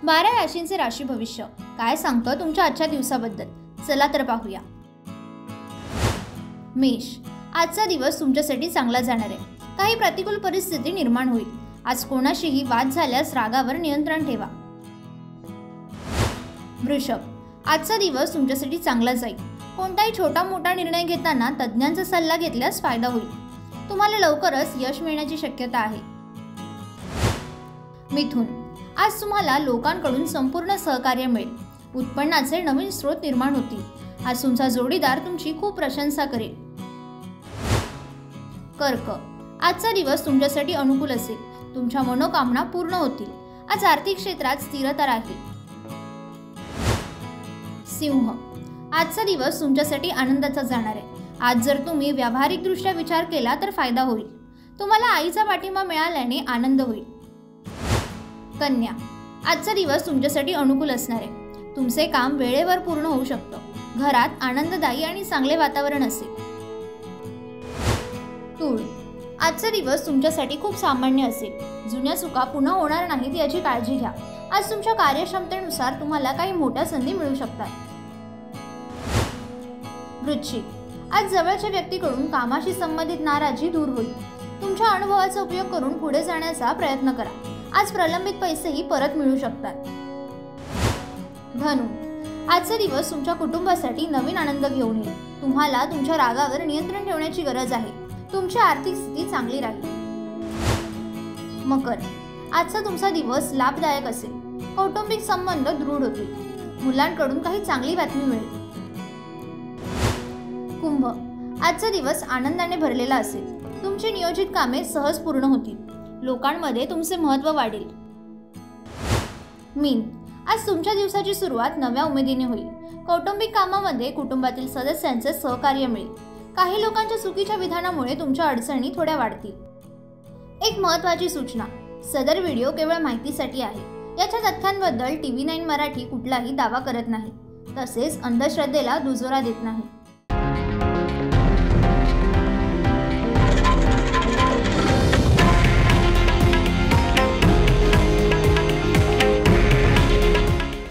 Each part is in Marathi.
12 राशींचे राशी भविष्य काय सांगतं तुमच्या आजच्या दिवसाबद्दल, चला तर पाहूया। मेष, आजचा दिवस तुमच्यासाठी चांगला जाणार आहे। काही प्रतिकूल परिस्थिती निर्माण होईल। आज कोणाशीही वाद झाल्यास रागावर नियंत्रण ठेवा। वृषभ, आजचा दिवस तुमच्यासाठी चांगला जाईल। कोणताही छोटा मोठा निर्णय घेताना तज्ञांचा सल्ला घेतल्यास फायदा होईल। तुम्हाला लवकरच यश मिळण्याची शक्यता आहे। मिथुन, आज तुम्हाला लोकांकडून संपूर्ण सहकार्य मिळेल। उत्पन्नाचे नवीन स्रोत निर्माण होतील। आज तुमचा जोडीदार तुमची खूप प्रशंसा करेल। कर्क, आजचा दिवस तुमच्यासाठी अनुकूल असेल। तुमच्या मनोकामना पूर्ण होतील। आज आर्थिक क्षेत्रात स्थिरता राहील। सिंह, आजचा दिवस तुमच्यासाठी आनंदाचा जाणार आहे। आज जर तुम्ही व्यावहारिकदृष्ट्या विचार केला तर फायदा होईल। तुम्हाला आईचा पाठिंबा मिळाल्याने आनंद होईल। कन्या, आजचा दिवस तुमच्यासाठी अनुकूल असणार आहे। तुमचे काम वेळेवर पूर्ण होऊ शकतं। घरात आनंददायी आणि चांगले वातावरण असेल। तूळ, आजचा दिवस तुमच्यासाठी खूप सामान्य असेल। जुन्या चुका पुन्हा होणार नाहीत याची काळजी घ्या। आज तुमच्या कार्यक्षमतेनुसार तुम्हाला काही मोठ्या संधी मिळू शकतात। वृश्चिक, आज जवळच्या व्यक्तीकडून कामाशी संबंधित नाराजी दूर होईल। तुमच्या अनुभवाचा उपयोग करून पुढे जाण्याचा प्रयत्न करा। आज प्रलंबित पैसेही परत मिळू शकतात। धनु, आजचा दिवस तुमच्या कुटुंबासाठी नवीन आनंद घेऊन येईल। तुम्हाला तुमच्या रागावर नियंत्रण ठेवण्याची गरज आहे। तुमची आर्थिक स्थिती चांगली राहील। मकर, आजचा तुमचा दिवस लाभदायक असेल। कौटुंबिक संबंध दृढ होतील। मुलांकडून काही चांगली बातमी मिळेल। कुंभ, आजचा दिवस आनंदाने भरलेला असेल। तुमची नियोजित कामे सहज पूर्ण होतील। लोकांमध्ये तुमचे महत्त्व वाढेल। मीन, आज तुमच्या दिवसाची सुरुवात नव्या उमेदीने होईल। कौटुंबिक कामामध्ये कुटुंबातील सदस्यांचे सहकार्य मिळेल। काही लोकांच्या चुकीच्या विधानामुळे तुमच्या अडचणी थोड्या वाढतील। एक महत्त्वाची सूचना, सदर व्हिडिओ केवळ माहितीसाठी आहे। याच्या तथ्यांबद्दल TV9 मराठी कुठलाही दावा करत नाही, तसेच अंधश्रद्धेला दुजोरा देत नाही।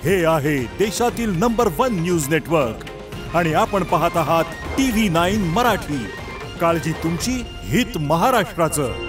हे आहे देशातील नंबर 1 न्यूज नेटवर्क आणि आपण पाहत आहात TV9 मराठी। काळजी तुमची, हित महाराष्ट्राचं।